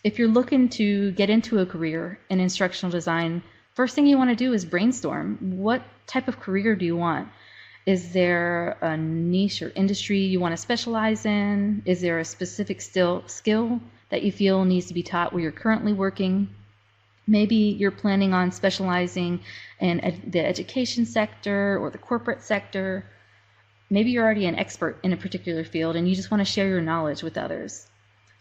If you're looking to get into a career in instructional design, first thing you want to do is brainstorm. What type of career do you want? Is there a niche or industry you want to specialize in? Is there a specific skill that you feel needs to be taught where you're currently working? Maybe you're planning on specializing in the education sector or the corporate sector. Maybe you're already an expert in a particular field and you just want to share your knowledge with others.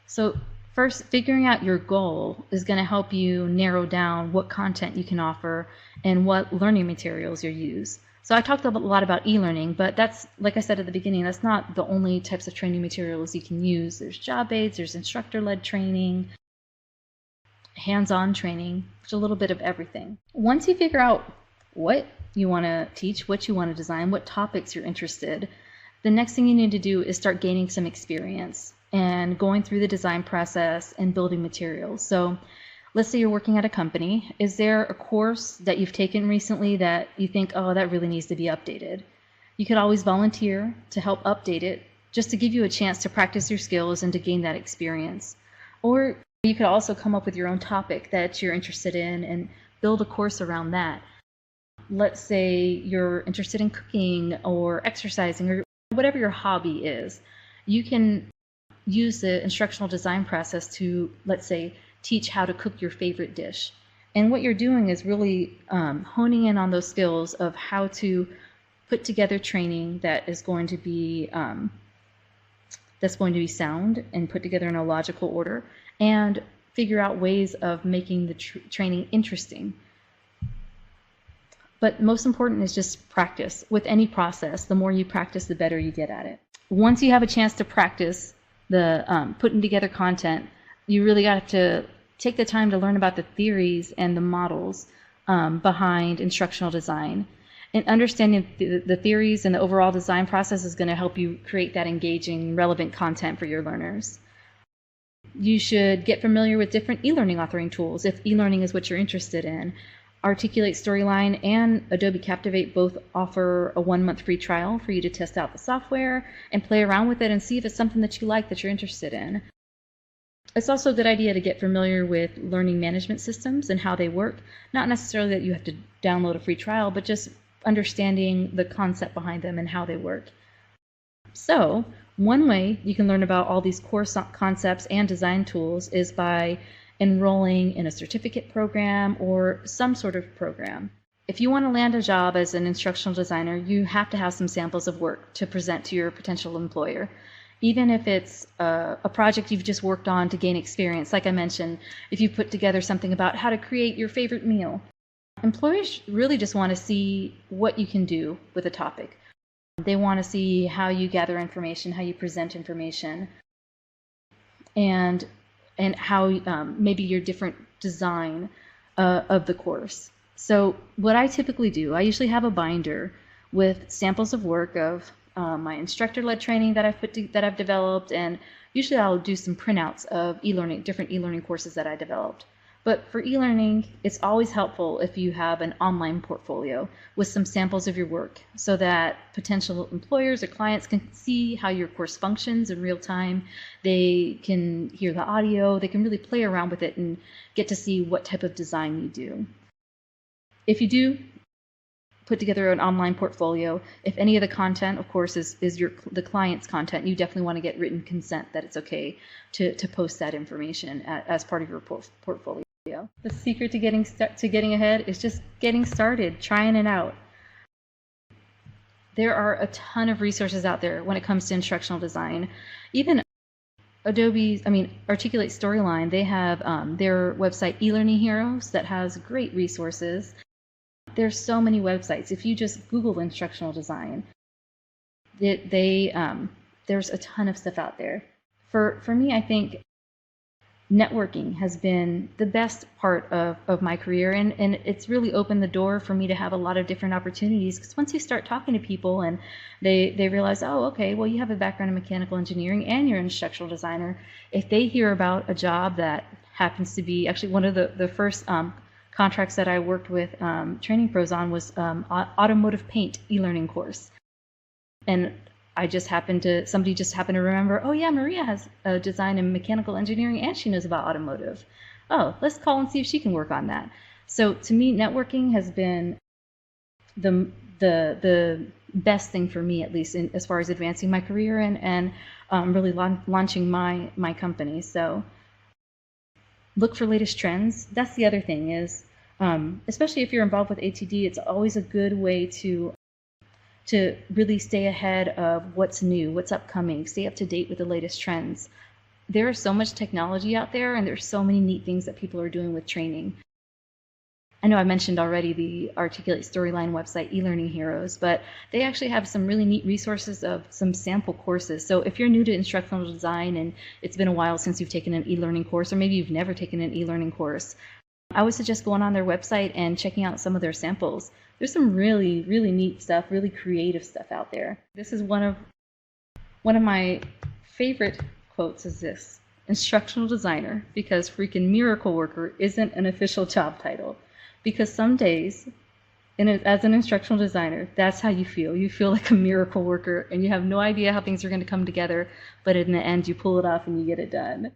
So first, figuring out your goal is going to help you narrow down what content you can offer and what learning materials you use. So I talked a lot about e-learning, but that's, like I said at the beginning, that's not the only types of training materials you can use. There's job aids, there's instructor-led training, hands-on training, a little bit of everything. Once you figure out what you want to teach, what you want to design, what topics you're interested, the next thing you need to do is start gaining some experience and going through the design process and building materials. So let's say you're working at a company. Is there a course that you've taken recently that you think, oh, that really needs to be updated? You could always volunteer to help update it just to give you a chance to practice your skills and to gain that experience. Or you could also come up with your own topic that you're interested in and build a course around that. Let's say you're interested in cooking or exercising or whatever your hobby is. You can use the instructional design process to, let's say, teach how to cook your favorite dish. And what you're doing is really honing in on those skills of how to put together training that is going to be sound and put together in a logical order, and figure out ways of making the training interesting. But most important is just practice. With any process, the more you practice, the better you get at it. Once you have a chance to practice the putting together content, you really got to take the time to learn about the theories and the models behind instructional design. And understanding the theories and the overall design process is going to help you create that engaging, relevant content for your learners. You should get familiar with different e-learning authoring tools if e-learning is what you're interested in. Articulate Storyline and Adobe Captivate both offer a 1-month free trial for you to test out the software and play around with it and see if it's something that you like, that you're interested in. It's also a good idea to get familiar with learning management systems and how they work. Not necessarily that you have to download a free trial, but just understanding the concept behind them and how they work. So, one way you can learn about all these core concepts and design tools is by enrolling in a certificate program or some sort of program. If you want to land a job as an instructional designer, you have to have some samples of work to present to your potential employer. Even if it's a project you've just worked on to gain experience, like I mentioned, if you put together something about how to create your favorite meal, employers really just want to see what you can do with a topic. They want to see how you gather information, how you present information, and how maybe your different design of the course. So what I typically do, I usually have a binder with samples of work of my instructor-led training that I've developed, and usually I'll do some printouts of different e-learning courses that I developed. But for e-learning, it's always helpful if you have an online portfolio with some samples of your work so that potential employers or clients can see how your course functions in real time. They can hear the audio, they can really play around with it and get to see what type of design you do. If you do put together an online portfolio, if any of the content, of course, is the client's content, you definitely want to get written consent that it's okay to post that information as part of your portfolio. The secret to getting ahead is just getting started, trying it out. There are a ton of resources out there when it comes to instructional design. Even Articulate Storyline, they have their website eLearning Heroes that has great resources. There's so many websites. If you just Google instructional design, there's a ton of stuff out there. For me, I think networking has been the best part of my career, and it's really opened the door for me to have a lot of different opportunities, because once you start talking to people and they realize, oh, okay, well, you have a background in mechanical engineering and you're an instructional designer. If they hear about a job that happens to be actually one of the first contracts that I worked with TrainingPros on was automotive paint e-learning course. And somebody just happened to remember, oh yeah, Maria has a design in mechanical engineering and she knows about automotive. Oh, let's call and see if she can work on that. So to me, networking has been the best thing for me, at least as far as advancing my career and really launching my company. So look for latest trends. That's the other thing is, especially if you're involved with ATD, it's always a good way to really stay ahead of what's new, what's upcoming, stay up to date with the latest trends. There is so much technology out there, and there's so many neat things that people are doing with training. I know I mentioned already the Articulate Storyline website, eLearning Heroes, but they actually have some really neat resources of some sample courses. So if you're new to instructional design and it's been a while since you've taken an e-learning course, or maybe you've never taken an e-learning course, I would suggest going on their website and checking out some of their samples. There's some really, really neat stuff, really creative stuff out there. This is one of my favorite quotes is this: instructional designer, because freaking miracle worker isn't an official job title. Because some days, as an instructional designer, that's how you feel. You feel like a miracle worker, and you have no idea how things are going to come together, but in the end, you pull it off and you get it done.